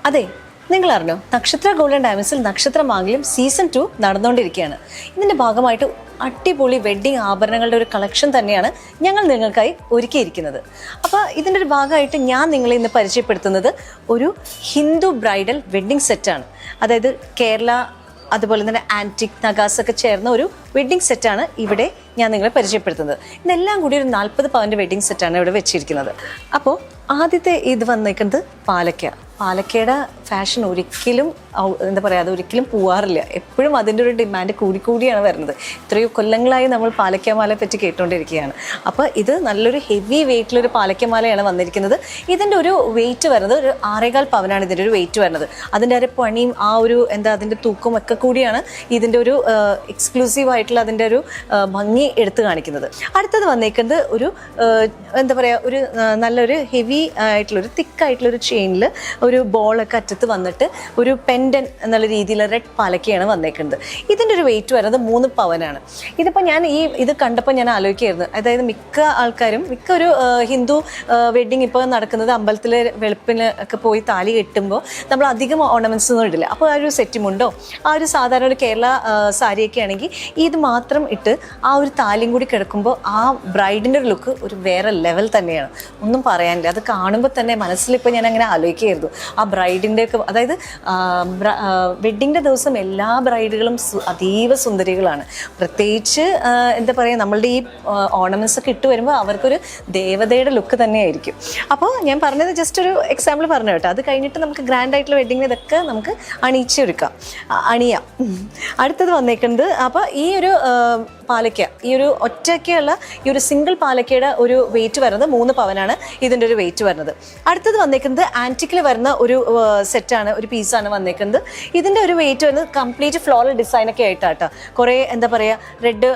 അതെ, നിങ്ങൾ അറിഞ്ഞോ, നക്ഷത്ര ഗോൾഡൻ ഡയമണ്ട്സിൽ നക്ഷത്രമാംഗല്യം സീസൺ 2 നടന്നുകൊണ്ടിരിക്കുകയാണ്. ഇതിന്റെ ഭാഗമായിട്ട് അടിപൊളി വെഡ്ഡിങ് ആഭരണങ്ങളുടെ ഒരു കളക്ഷൻ തന്നെയാണ് ഞങ്ങൾ നിങ്ങൾക്കായി ഒരുക്കിയിരിക്കുന്നത്. അപ്പോൾ ഇതിൻ്റെ ഒരു ഭാഗമായിട്ട് ഞാൻ നിങ്ങളെ ഇന്ന് പരിചയപ്പെടുത്തുന്നത് ഒരു ഹിന്ദു ബ്രൈഡൽ വെഡ്ഡിങ് സെറ്റാണ്. അതായത് കേരള അതുപോലെ തന്നെ ആൻറ്റിക് നഗാസ് ഒക്കെ ചേർന്ന ഒരു വെഡ്ഡിങ് സെറ്റാണ് ഇവിടെ ഞാൻ നിങ്ങളെ പരിചയപ്പെടുത്തുന്നത്. ഇതെല്ലാം കൂടി ഒരു 40 പവൻ്റെ വെഡ്ഡിങ് സെറ്റാണ് ഇവിടെ വെച്ചിരിക്കുന്നത്. അപ്പോൾ ആദ്യത്തെ ഇത് വന്നേക്കുന്നത് പാലക്കയുടെ ഫാഷൻ ഒരിക്കലും എന്താ പറയുക, അതൊരിക്കലും പോവാറില്ല. എപ്പോഴും അതിൻ്റെ ഒരു ഡിമാൻഡ് കൂടിയാണ് വരുന്നത്. എത്രയോ കൊല്ലങ്ങളായി നമ്മൾ പാലക്കമാലയെ പറ്റി കേട്ടുകൊണ്ടിരിക്കുകയാണ്. അപ്പോൾ ഇത് നല്ലൊരു ഹെവി വെയിറ്റിലൊരു പാലക്കമാലയാണ് വന്നിരിക്കുന്നത്. ഇതിൻ്റെ ഒരു വെയിറ്റ് വരുന്നത് ഒരു 6.25 പവനാണ് ഇതിൻ്റെ ഒരു വെയിറ്റ് വരുന്നത്. അതിൻ്റെ ഒരു പണിയും ആ ഒരു അതിൻ്റെ തൂക്കവും ഒക്കെ കൂടിയാണ് ഇതിൻ്റെ ഒരു എക്സ്ക്ലൂസീവ് ആയിട്ടുള്ള അതിൻ്റെ ഒരു ഭംഗി എടുത്തു കാണിക്കുന്നത്. അടുത്തത് വന്നേക്കുന്നത് ഒരു എന്താ പറയുക, ഒരു നല്ലൊരു ഹെവി ആയിട്ടുള്ളൊരു തിക്കായിട്ടുള്ളൊരു ചെയിനിൽ ഒരു ബോളൊക്കെ അറ്റത്ത് വന്നിട്ട് ഒരു പെൻഡൻ എന്നുള്ള രീതിയിൽ റെഡ് പാലക്കയാണ് വന്നേക്കുന്നത്. ഇതിൻ്റെ ഒരു വെയിറ്റ് വരുന്നത് 3 പവനാണ്. ഇതിപ്പോൾ ഞാൻ ഇത് കണ്ടപ്പോൾ ഞാൻ ആലോചിക്കുകയായിരുന്നു. അതായത് മിക്ക ഒരു ഹിന്ദു വെഡ്ഡിങ് ഇപ്പോൾ നടക്കുന്നത് അമ്പലത്തിൽ വെളുപ്പിന് ഒക്കെ പോയി താലി കെട്ടുമ്പോൾ നമ്മൾ അധികം ഓർണമെൻറ്റ്സ് ഒന്നും ഇടില്ല. അപ്പോൾ ആ ഒരു സെറ്റുമുണ്ടോ, ആ ഒരു സാധാരണ ഒരു കേരള സാരിയൊക്കെ ആണെങ്കിൽ ഇത് മാത്രം ഇട്ട് ആ ഒരു താലിയും കൂടി കിടക്കുമ്പോൾ ആ ബ്രൈഡിൻ്റെ ഒരു ലുക്ക് ഒരു വേറെ ലെവൽ തന്നെയാണ്. ഒന്നും പറയാനില്ല. അത് കാണുമ്പോൾ തന്നെ മനസ്സിലിപ്പോൾ ഞാൻ അങ്ങനെ ആലോചിക്കുകയായിരുന്നു. ആ ബ്രൈഡിൻ്റെ ഒക്കെ, അതായത് വെഡ്ഡിങ്ങിൻ്റെ ദിവസം എല്ലാ ബ്രൈഡുകളും അതീവ സുന്ദരികളാണ്. പ്രത്യേകിച്ച് എന്താ പറയുക, നമ്മളുടെ ഈ ഓർണമെൻറ്റ്സ് ഒക്കെ ഇട്ട് വരുമ്പോൾ അവർക്കൊരു ദേവതയുടെ ലുക്ക് തന്നെയായിരിക്കും. അപ്പോൾ ഞാൻ പറഞ്ഞത് ജസ്റ്റ് ഒരു എക്സാമ്പിൾ പറഞ്ഞു കേട്ടോ. അത് കഴിഞ്ഞിട്ട് നമുക്ക് ഗ്രാൻഡ് ആയിട്ടുള്ള വെഡ്ഡിങ്ങിന് ഇതൊക്കെ നമുക്ക് അണിയാം. അടുത്തത് വന്നേക്കുന്നത്, അപ്പോൾ ഈ ഒരു പാലക്ക, ഈ ഒരു ഒറ്റയ്ക്കുള്ള ഈ ഒരു സിംഗിൾ പാലക്കയുടെ ഒരു വെയിറ്റ് വരുന്നത് 3 പവനാണ് ഇതിൻ്റെ ഒരു വെയിറ്റ് വരുന്നത്. അടുത്തത് വന്നേക്കുന്നത് ആൻറ്റിക്കിൽ വരുന്ന ഒരു സെറ്റാണ്, ഒരു പീസാണ് വന്നേക്കുന്നത്. ഇതിൻ്റെ ഒരു വെയിറ്റ് വരുന്നത് കംപ്ലീറ്റ് ഫ്ലോറൽ ഡിസൈനൊക്കെ ആയിട്ടാട്ടോ. കുറേ എന്താ പറയുക, റെഡ്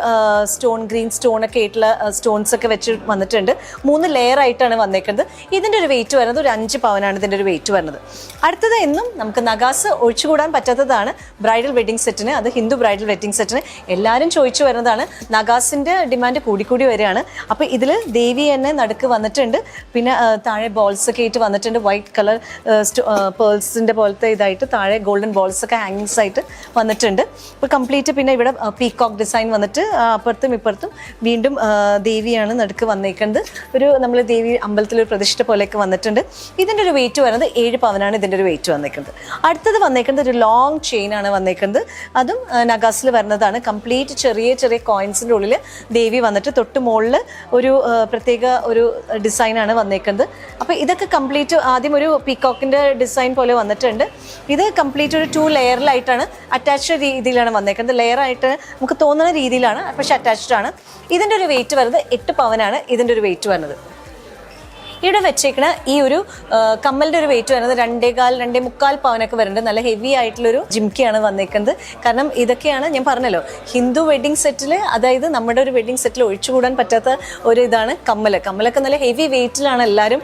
സ്റ്റോൺ, ഗ്രീൻ സ്റ്റോൺ ഒക്കെ ആയിട്ടുള്ള സ്റ്റോൺസ് ഒക്കെ വെച്ച് വന്നിട്ടുണ്ട്. 3 ലെയർ ആയിട്ടാണ് വന്നേക്കുന്നത്. ഇതിൻ്റെ ഒരു വെയിറ്റ് വരുന്നത് ഒരു 5 പവനാണ് ഇതിൻ്റെ ഒരു വെയിറ്റ് വരുന്നത്. അടുത്തത് എന്നും നമുക്ക് നഗാസ് ഒഴിച്ചുകൂടാൻ പറ്റാത്തതാണ് ബ്രൈഡൽ വെഡ്ഡിങ് സെറ്റിന്. അത് ഹിന്ദു ബ്രൈഡൽ വെഡ്ഡിങ് സെറ്റിന് എല്ലാവരും ചോദിച്ചു വരുന്നതാണ്. നഗാസിൻ്റെ ഡിമാൻഡ് കൂടി വരികയാണ്. അപ്പോൾ ഇതിൽ ദേവി തന്നെ നടുക്ക് വന്നിട്ടുണ്ട്. പിന്നെ താഴെ ബോൾസ് ഒക്കെ ആയിട്ട് വന്നിട്ടുണ്ട്. വൈറ്റ് കളർ പേൾസിൻ്റെ പോലത്തെ ഇതായിട്ട് താഴെ ഗോൾഡൻ ബോൾസ് ഒക്കെ ഹാങ്ങിങ്സ് ആയിട്ട് വന്നിട്ടുണ്ട്. ഇപ്പോൾ കംപ്ലീറ്റ് പിന്നെ ഇവിടെ പീകോക്ക് ഡിസൈൻ വന്നിട്ട് അപ്പുറത്തും ഇപ്പുറത്തും വീണ്ടും ദേവിയാണ് നടുക്ക് വന്നേക്കുന്നത്. ഒരു നമ്മൾ ദേവി അമ്പലത്തിലൊരു പ്രതിഷ്ഠ പോലെയൊക്കെ വന്നിട്ടുണ്ട്. ഇതിൻ്റെ ഒരു വെയിറ്റ് വരുന്നത് 7 പവനാണ് ഇതിൻ്റെ ഒരു വെയിറ്റ് വന്നേക്കുന്നത്. അടുത്തത് വന്നേക്കുന്നത് ഒരു ലോങ് ചെയിനാണ് വന്നേക്കുന്നത്. അതും നഗാസിൽ വരുന്നതാണ്. കംപ്ലീറ്റ് ചെറിയ കോയിൻസിൻ്റെ ഉള്ളിൽ ദേവി വന്നിട്ട് തൊട്ട് മുകളിൽ ഒരു പ്രത്യേക ഒരു ഡിസൈനാണ് വന്നേക്കുന്നത്. അപ്പോൾ ഇതൊക്കെ കംപ്ലീറ്റ് ആദ്യം ഒരു പീകോക്കിൻ്റെ ഡിസൈൻ പോലെ വന്നിട്ടുണ്ട്. ഇത് കംപ്ലീറ്റ് ഒരു 2 ലെയറിലായിട്ടാണ്, അറ്റാച്ച്ഡ് രീതിയിലാണ് വന്നേക്കുന്നത്. ലെയറായിട്ട് നമുക്ക് തോന്നുന്ന രീതിയിലാണ്, പക്ഷെ അറ്റാച്ച്ഡ് ആണ്. ഇതിൻ്റെ ഒരു വെയിറ്റ് വരുന്നത് 8 പവനാണ് ഇതിൻ്റെ ഒരു വെയിറ്റ് വരുന്നത്. ഇവിടെ വെച്ചേക്കണ ഈ ഒരു കമ്മലിൻ്റെ ഒരു വെയിറ്റ് വരുന്നത് 2.25 പവനൊക്കെ വരുന്നുണ്ട്. നല്ല ഹെവി ആയിട്ടുള്ളൊരു ജിംക്കിയാണ് വന്നേക്കുന്നത്. കാരണം ഇതൊക്കെയാണ് ഞാൻ പറഞ്ഞല്ലോ, ഹിന്ദു വെഡ്ഡിങ് സെറ്റിൽ, അതായത് നമ്മുടെ ഒരു വെഡ്ഡിങ് സെറ്റിൽ ഒഴിച്ചുകൂടാൻ പറ്റാത്ത ഒരു ഇതാണ് കമ്മലൊക്കെ നല്ല ഹെവി വെയിറ്റിലാണ് എല്ലാവരും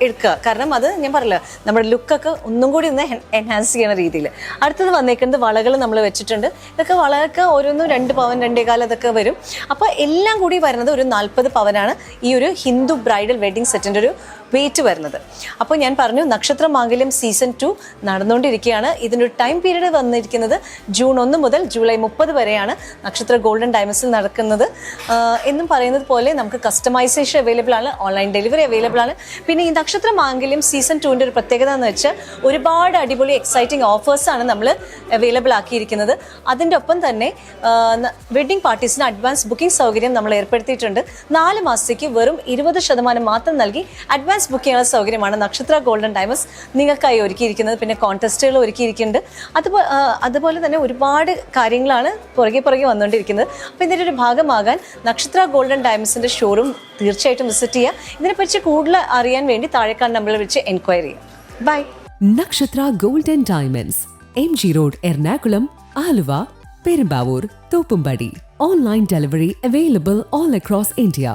എടുക്കുക. കാരണം അത് ഞാൻ പറഞ്ഞല്ലോ, നമ്മുടെ ലുക്കൊക്കെ ഒന്നും കൂടി ഒന്ന് എൻഹാൻസ് ചെയ്യണ രീതിയിൽ. അടുത്തത് വന്നേക്കുന്നത് വളകൾ നമ്മൾ വെച്ചിട്ടുണ്ട്. ഇതൊക്കെ വളയൊക്കെ ഓരോന്നും 2 പവൻ 2.25 അതൊക്കെ വരും. അപ്പോൾ എല്ലാം കൂടി വരുന്നത് ഒരു 40 പവനാണ് ഈ ഒരു ഹിന്ദു ബ്രൈഡൽ വെഡ്ഡിങ് സെറ്റിൻ്റെ ഒരു വെയിറ്റ് വരുന്നത്. അപ്പോൾ ഞാൻ പറഞ്ഞു, നക്ഷത്രമാംഗല്യം സീസൺ 2 നടന്നുകൊണ്ടിരിക്കുകയാണ്. ഇതിൻ്റെ ഒരു ടൈം പീരീഡ് വന്നിരിക്കുന്നത് ജൂൺ 1 മുതൽ ജൂലൈ 30 വരെയാണ് നക്ഷത്ര ഗോൾഡൻ ഡയമണ്ട്സിൽ നടക്കുന്നത്. എന്നും പറയുന്നത് പോലെ നമുക്ക് കസ്റ്റമൈസേഷൻ അവൈലബിൾ ആണ്, ഓൺലൈൻ ഡെലിവറി അവൈലബിൾ ആണ്. പിന്നെ ഈ നക്ഷത്രമാംഗല്യം സീസൺ 2ൻ്റെ ഒരു പ്രത്യേകത എന്ന് വെച്ചാൽ ഒരുപാട് അടിപൊളി എക്സൈറ്റിംഗ് ഓഫേഴ്സാണ് നമ്മൾ അവൈലബിൾ ആക്കിയിരിക്കുന്നത്. അതിൻ്റെ ഒപ്പം തന്നെ വെഡ്ഡിംഗ് പാർട്ടീസിന് അഡ്വാൻസ് ബുക്കിംഗ് സൗകര്യം നമ്മൾ ഏർപ്പെടുത്തിയിട്ടുണ്ട്. 4 മാസത്തേക്ക് വെറും 20% മാത്രം നൽകി അഡ്വാൻസ് ബുക്ക് ചെയ്യാനുള്ള സൗകര്യമാണ് നക്ഷത്ര ഗോൾഡൻ ഡയമണ്ട്സ് നിങ്ങൾക്കായി ഒരുക്കിയിരിക്കുന്നത്. പിന്നെ കോൺടെസ്റ്റുകൾ ഒരുക്കിയിരിക്കുന്നുണ്ട്. അതുപോലെ തന്നെ ഒരുപാട് കാര്യങ്ങളാണ് പുറകെ വന്നുകൊണ്ടിരിക്കുന്നത്. അപ്പോൾ ഇതിൻ്റെ ഒരു ഭാഗമാകാൻ നക്ഷത്ര ഗോൾഡൻ ഡയമണ്ട്സിൻ്റെ ഷോറൂം തീർച്ചയായിട്ടും വിസിറ്റ് ചെയ്യുക. ഇതിനെപ്പറ്റി കൂടുതൽ അറിയാൻ വേണ്ടി താഴെക്കാണ് നമ്പറിൽ വിളിച്ച് എൻക്വയറി ചെയ്യുക. ബൈ. നക്ഷത്ര golden diamonds, MG road, Ernakulam, Aluva, Perumbavoor, Thoppumpady. Online delivery available all across India.